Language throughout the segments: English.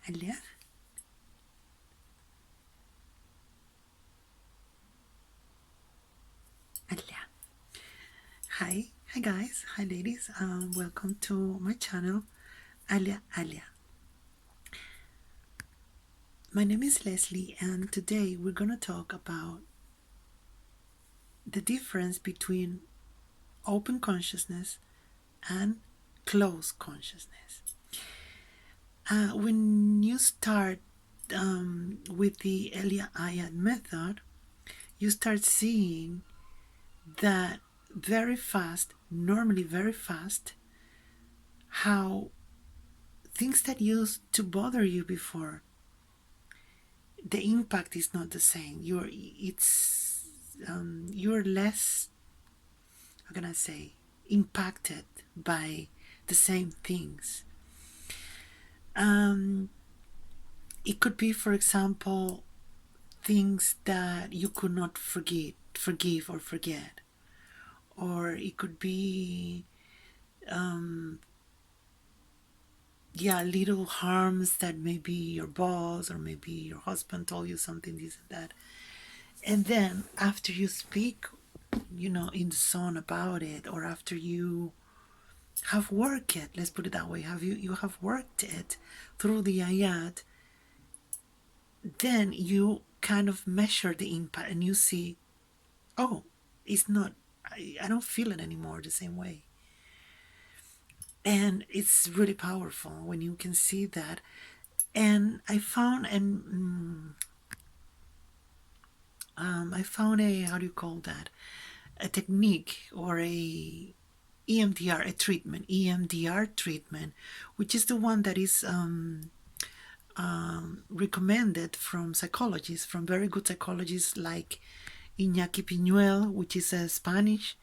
Alia? Alia. Hi guys, hi ladies. Welcome to my channel, Alia. My name is Leslie, and today we're gonna talk about the difference between open consciousness and closed consciousness. When you start with the aiat method, you start seeing that very fast, normally very fast, how things that used to bother you before, the impact is not the same. You're less, how can I say, impacted by the same things. Um, it could be, for example, things that you could not forgive or forget, or it could be, little harms that maybe your boss or maybe your husband told you something, this and that. And then after you speak, in the zone about it, or after you have worked it, let's put it that way, you have worked it through the ayat, then you kind of measure the impact and you see, oh, it's not, I don't feel it anymore the same way. And it's really powerful when you can see that. And I found a, how do you call that, a technique or a EMDR, a treatment, EMDR treatment, which is the one that is recommended from psychologists, from very good psychologists like Iñaki Piñuel, which is a Spanish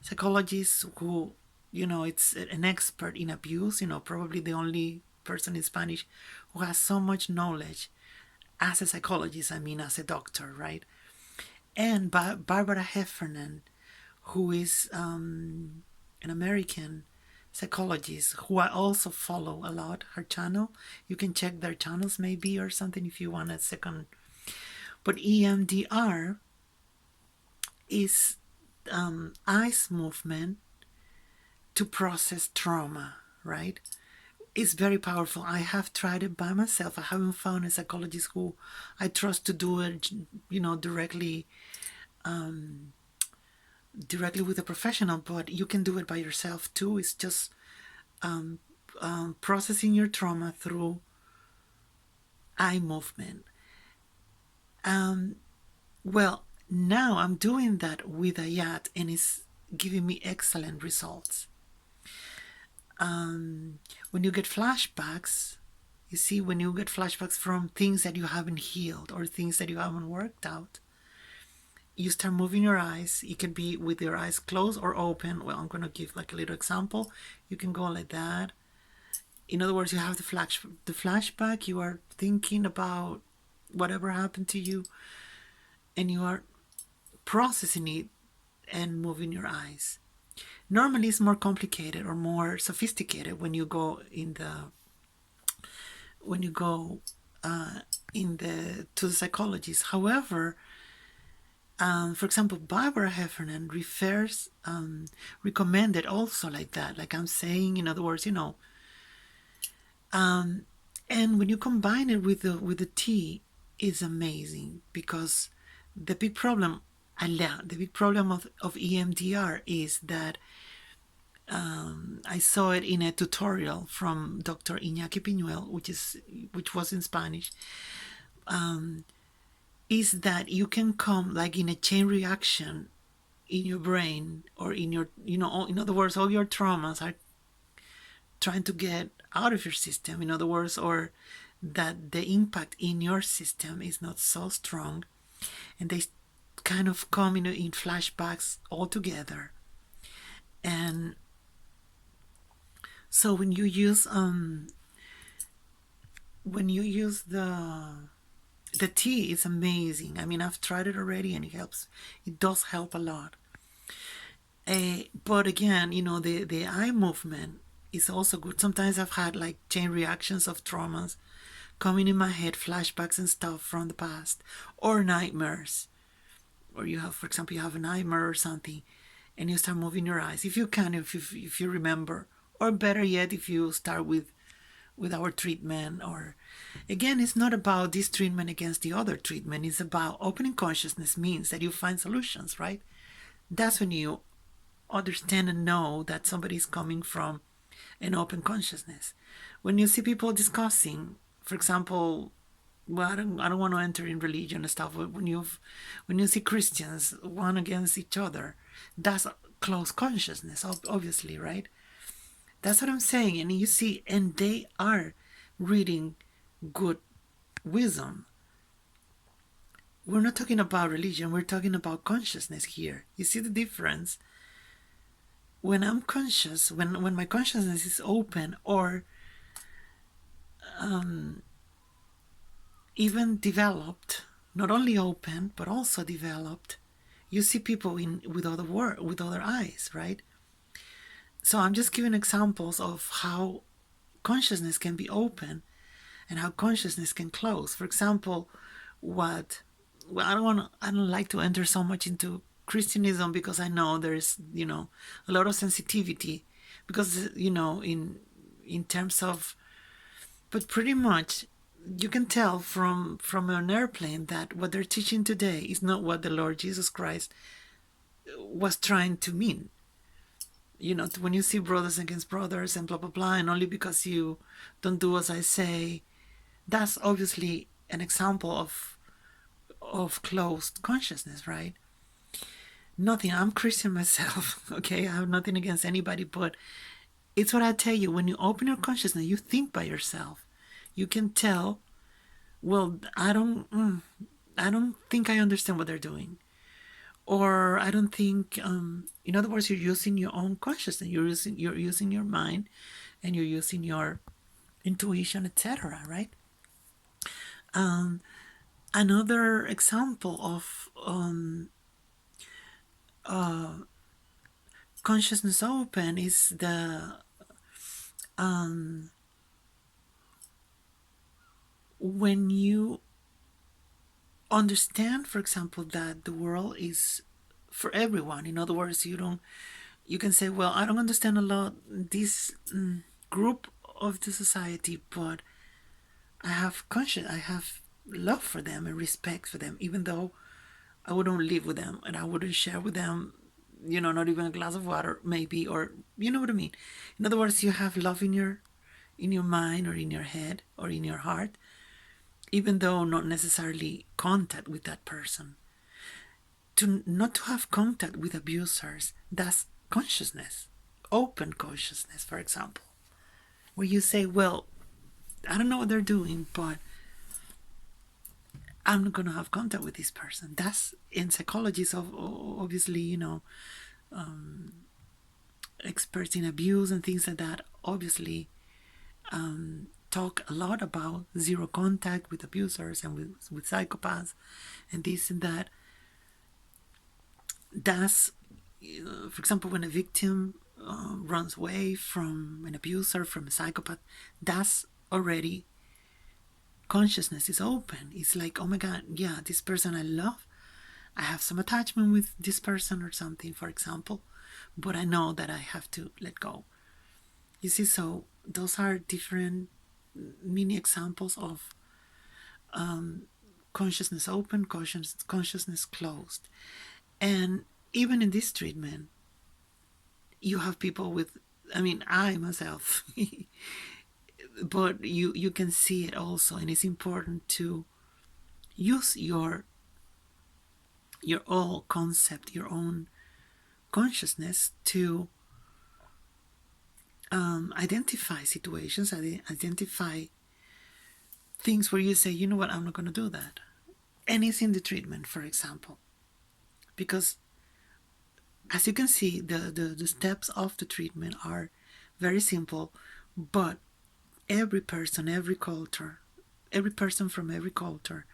psychologist who, it's an expert in abuse, probably the only person in Spanish who has so much knowledge as a psychologist, I mean, as a doctor, right? And Barbara Heffernan, who is an American psychologist who I also follow a lot, her channel. You can check their channels maybe or something if you want a second. But EMDR is eyes movement to process trauma, right? It's very powerful. I have tried it by myself. I haven't found a psychologist who I trust to do it, directly with a professional, but you can do it by yourself too. It's just processing your trauma through eye movement. Well, now I'm doing that with ayat and it's giving me excellent results. When you get flashbacks, you see, when you get flashbacks from things that you haven't healed or things that you haven't worked out, you start moving your eyes. It can be with your eyes closed or open. Well, I'm going to give like a little example. You can go like that. In other words, you have the flashback. You are thinking about whatever happened to you, and you are processing it and moving your eyes. Normally, it's more complicated or more sophisticated when you go to the psychologist. However, for example, Barbara Heffernan recommended also like that, like I'm saying, in other words, and when you combine it with the tea, it's amazing, because the big problem of EMDR is that I saw it in a tutorial from Dr. Iñaki Piñuel, which was in Spanish, is that you can come like in a chain reaction in your brain, or in your, in other words, all your traumas are trying to get out of your system, in other words, or that the impact in your system is not so strong, and they kind of come in flashbacks all together. And so when you use the tea, is amazing. I mean, I've tried it already and it helps. It does help a lot. But again, the eye movement is also good. Sometimes I've had like chain reactions of traumas coming in my head flashbacks and stuff from the past, or nightmares, or you have, for example, you have a nightmare or something, and you start moving your eyes. If you can, if you remember, or better yet, if you start with our treatment, or again, it's not about this treatment against the other treatment. It's about opening consciousness means that you find solutions, right? That's when you understand and know that somebody is coming from an open consciousness. When you see people discussing, for example, well, I don't want to enter in religion and stuff. But when you see Christians one against each other, that's close consciousness, obviously, right? That's what I'm saying. And you see, and they are reading good wisdom. We're not talking about religion. We're talking about consciousness here. You see the difference? When I'm conscious, when my consciousness is open, or even developed, not only open but also developed, you see people in with other eyes, right? So I'm just giving examples of how consciousness can be open and how consciousness can close. For example, what well, I don't like to enter so much into Christianism, because I know there's, a lot of sensitivity, because, in terms of, but pretty much you can tell from an airplane that what they're teaching today is not what the Lord Jesus Christ was trying to mean. When you see brothers against brothers and blah blah blah, and only because you don't do as I say, that's obviously an example of closed consciousness, right? Nothing. I'm Christian myself. Okay, I have nothing against anybody, but it's what I tell you. When you open your consciousness, you think by yourself. You can tell. Well, I don't think I understand what they're doing, or I don't think. In other words, you're using your own consciousness. You're using your mind, and you're using your intuition, etc. Right? Another example of consciousness open is the when you understand, for example, that the world is for everyone. In other words, you can say, well, I don't understand a lot this group of the society, but I have love for them and respect for them, even though I wouldn't live with them and I wouldn't share with them, not even a glass of water, maybe, or you know what I mean. In other words, you have love in your mind, or in your head, or in your heart, even though not necessarily contact with that person. To not to have contact with abusers, that's consciousness, open consciousness, for example, where you say, well, I don't know what they're doing, but I'm not going to have contact with this person. That's in psychology, so obviously, experts in abuse and things like that, obviously, talk a lot about zero contact with abusers and with psychopaths and this and that. That's, for example, when a victim runs away from an abuser, from a psychopath, that's already consciousness is open. It's like, oh my God, yeah, this person I love, I have some attachment with this person or something, for example, but I know that I have to let go. You see, so those are different mini examples of consciousness open, consciousness closed. And even in this treatment, you have people with, I myself, but you can see it also, and it's important to use your own concept, your own consciousness to identify situations, identify things where you say, you know what, I'm not going to do that. And it's in the treatment, for example, because as you can see, the steps of the treatment are very simple, but every person, every culture, every person from every culture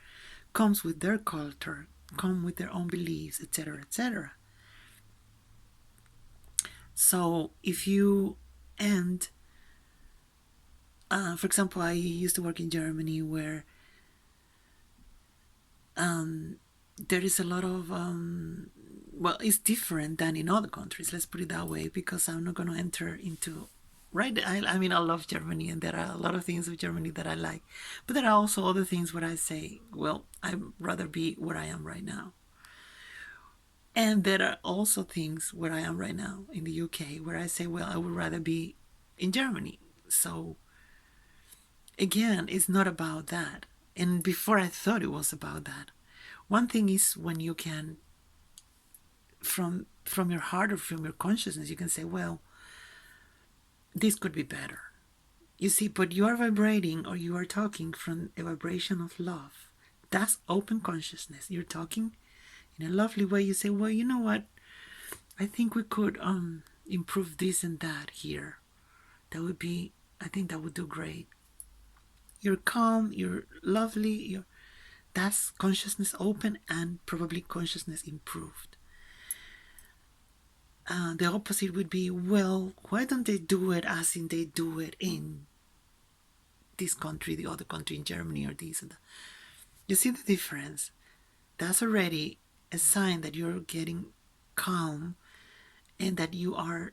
comes with their culture, come with their own beliefs, etc., etc. So if you end For example, I used to work in Germany where there is a lot of well, it's different than in other countries, let's put it that way, because I'm not going to enter into, right, I mean, I love Germany and there are a lot of things of Germany that I like, but there are also other things where I say, well, I'd rather be where I am right now. And there are also things where I am right now in the UK where I say, well, I would rather be in Germany. So again, it's not about that. And before I thought it was about that. One thing is when you can, from your heart or from your consciousness, you can say, well, this could be better. You see, but you are vibrating or you are talking from a vibration of love. That's open consciousness. You're talking in a lovely way. You say, well, you know what? I think we could improve this and that here. That would be, I think that would do great. You're calm, you're lovely, that's consciousness open and probably consciousness improved. The opposite would be, well, why don't they do it as in they do it in this country, the other country, in Germany, or this and that. You see the difference? That's already a sign that you're getting calm and that you are,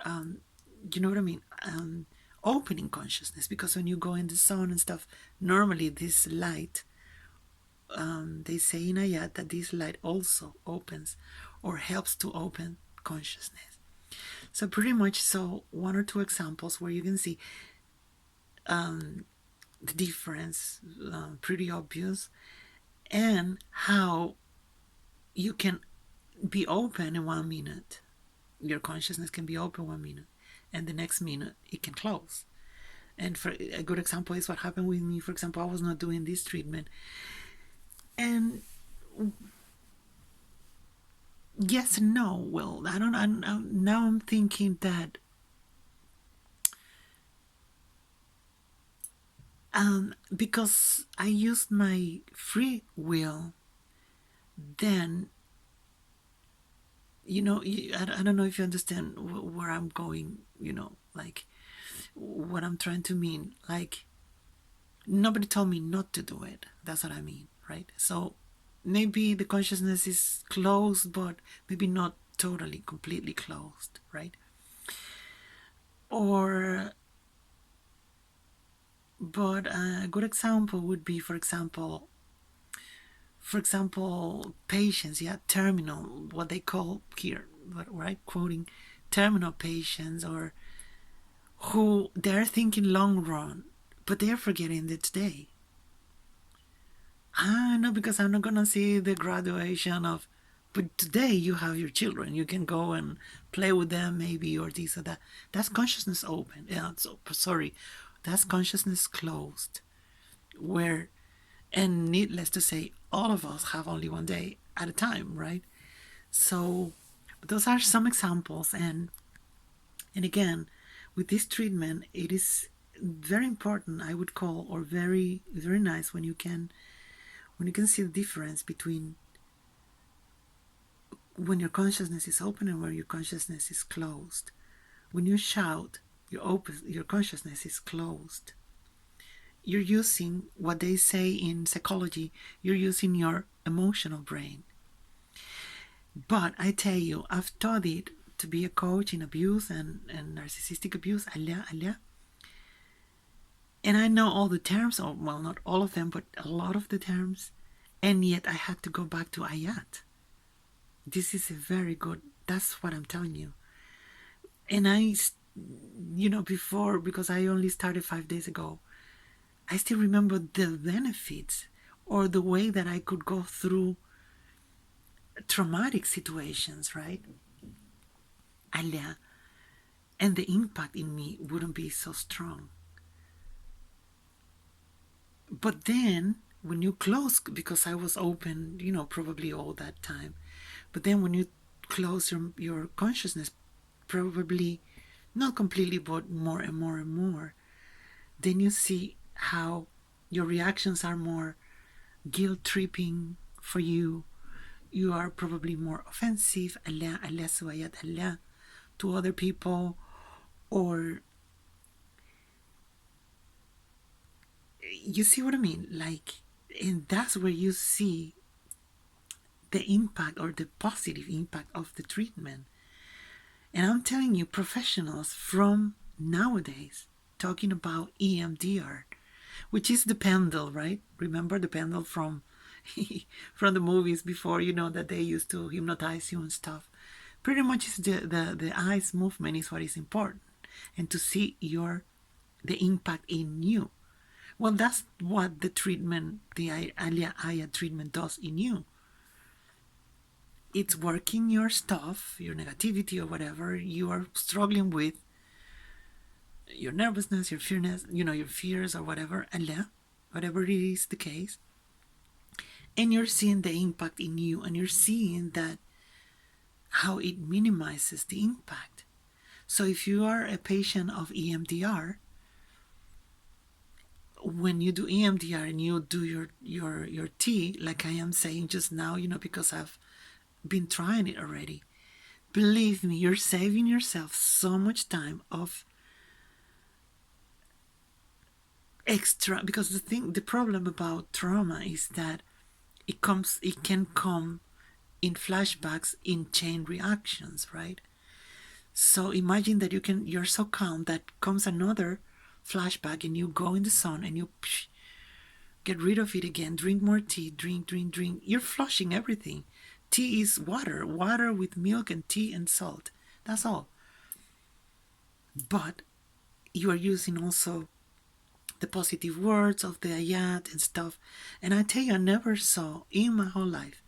you know what I mean, opening consciousness. Because when you go in the sun and stuff, normally this light, they say in aiat that this light also opens or helps to open consciousness. So pretty much, so one or two examples where you can see the difference, pretty obvious, and how you can be open in 1 minute. Your consciousness can be open 1 minute, and the next minute it can close. And for a good example is what happened with me. For example, I was not doing this treatment, and yes and no. Well, I don't. Now I'm thinking that because I used my free will, then, you know, I don't know if you understand where I'm going, you know, like what I'm trying to mean. Like, nobody told me not to do it. That's what I mean, right? So maybe the consciousness is closed, but maybe not totally, completely closed, right? Or, but a good example would be, for example, patients, yeah, terminal, what they call here, right, quoting, terminal patients, or who they're thinking long run, but they're forgetting the today. No, because I'm not gonna see the graduation of, but today you have your children, you can go and play with them maybe, or this or that. That's consciousness open. Yeah, so sorry, that's consciousness closed, where, and needless to say, all of us have only one day at a time, right? So those are some examples, and again, with this treatment, it is very important, I would call, or very, very nice when you can see the difference between when your consciousness is open and when your consciousness is closed. When you shout, your consciousness is closed. You're using what they say in psychology, you're using your emotional brain. But I tell you, I've studied to be a coach in abuse and narcissistic abuse, and I know all the terms, or well, not all of them, but a lot of the terms, and yet I had to go back to aiat. This is a very good, that's what I'm telling you. And I, you know, before, because I only started 5 days ago, I still remember the benefits or the way that I could go through traumatic situations, right? And the impact in me wouldn't be so strong. But then when you close, because I was open, you know, probably all that time, but then when you close your consciousness, probably not completely, but more and more and more, then you see how your reactions are more guilt tripping for you. You are probably more offensive, to other people, or you see what I mean? Like, and that's where you see the impact or the positive impact of the treatment. And I'm telling you, professionals from nowadays talking about EMDR, which is the pendle, right? Remember the pendle from from the movies before, that they used to hypnotize you and stuff. Pretty much is the eyes movement is what is important. And to see the impact in you. Well, that's what the treatment, the aiat treatment does in you. It's working your stuff, your negativity or whatever you are struggling with, your nervousness, your fearness, your fears or whatever, Allah, whatever it is the case. And you're seeing the impact in you, and you're seeing that how it minimizes the impact. So if you are a patient of EMDR, when you do EMDR and you do your T, like I am saying just now, because I've been trying it already, believe me, you're saving yourself so much time of extra, because the problem about trauma is that it can come in flashbacks, in chain reactions, right? So imagine that you're so calm that comes another flashback and you go in the sun and you get rid of it again, drink more tea, drink. You're flushing everything. Tea is water with milk and tea and salt. That's all. But you are using also the positive words of the ayat and stuff. And I tell you, I never saw in my whole life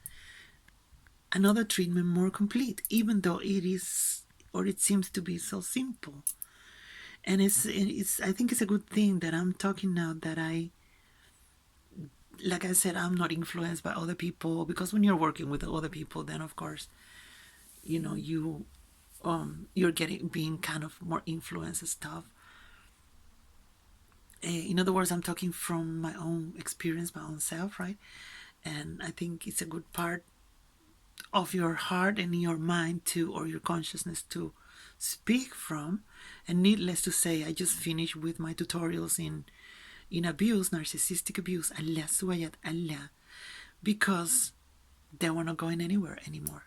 another treatment more complete, even though it seems to be so simple. And I think it's a good thing that I'm talking now, that like I said, I'm not influenced by other people, because when you're working with other people, then of course, you're being kind of more influenced and stuff. In other words, I'm talking from my own experience, my own self, right? And I think it's a good part of your heart and your mind to, or your consciousness to speak from. And needless to say, I just finished with my tutorials in abuse, narcissistic abuse, Allah suwayat Allah, because they were not going anywhere anymore.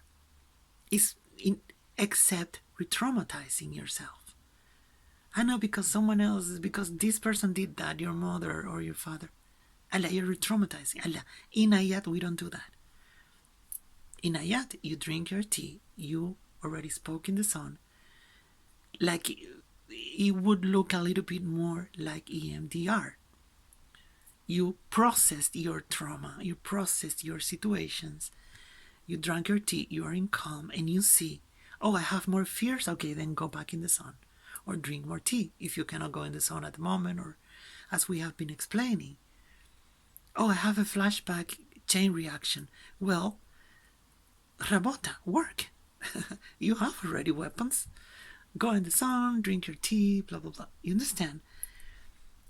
It's except re-traumatizing yourself. I know, because someone else, because this person did that, your mother or your father. Allah, you're re-traumatizing. Allah, in ayat, we don't do that. In ayat, you drink your tea, you already spoke in the sun, like it would look a little bit more like EMDR. You processed your trauma, you processed your situations, you drank your tea, you are in calm, and you see, oh, I have more fears, okay, then go back in the sun. Or drink more tea if you cannot go in the sun at the moment, or as we have been explaining. Oh, I have a flashback chain reaction. Well, Rabota, work. You have already weapons. Go in the sun, drink your tea, blah blah blah. You understand?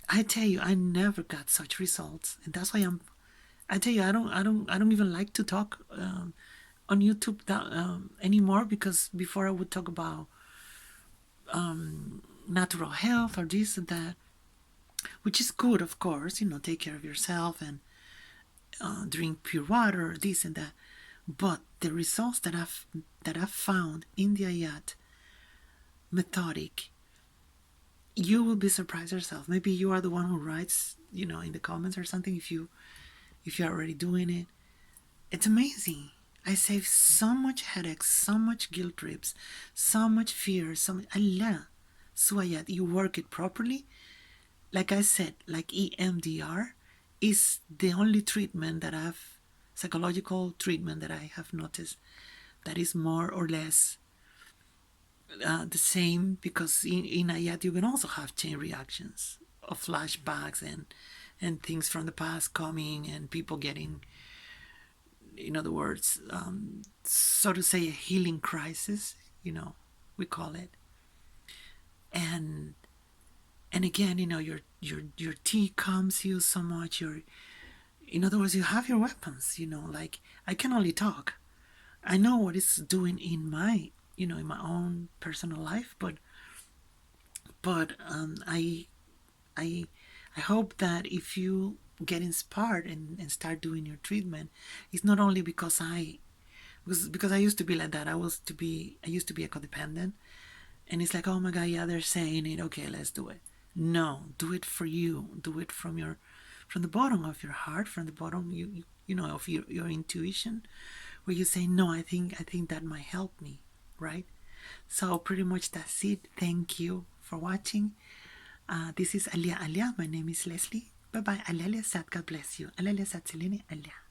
I tell you, I never got such results, and that's why I tell you, I don't even like to talk on YouTube anymore, because before I would talk about natural health or this and that, which is good, of course. Take care of yourself and drink pure water, this and that. But the results that I've found in the ayat methodic, you will be surprised yourself. Maybe you are the one who writes, in the comments or something, if you're already doing it. It's amazing. I save so much headaches, so much guilt trips, so much fear, so much Allah. Suayat, you work it properly. Like I said, like EMDR is the only psychological treatment that I have noticed that is more or less the same, because in ayat you can also have chain reactions of flashbacks and things from the past coming, and people getting, in other words, so to say, a healing crisis, we call it. And again, your tea calms you so much. In other words, you have your weapons. Like, I can only talk. I know what it's doing in my own personal life, but I I hope that if you get inspired and start doing your treatment, it's not only because I used to be like that. I used to be a codependent, and it's like, oh my god, yeah, they're saying it. Okay, let's do it. No, do it for you. Do it from the bottom of your heart, from the bottom you know of your intuition, where you say, no, I think that might help me, right? So pretty much that's it. Thank you for watching. This is Alia Alia. My name is Leslie. Bye bye. Alia Sat. God bless you. Alia Sat Selene Alia.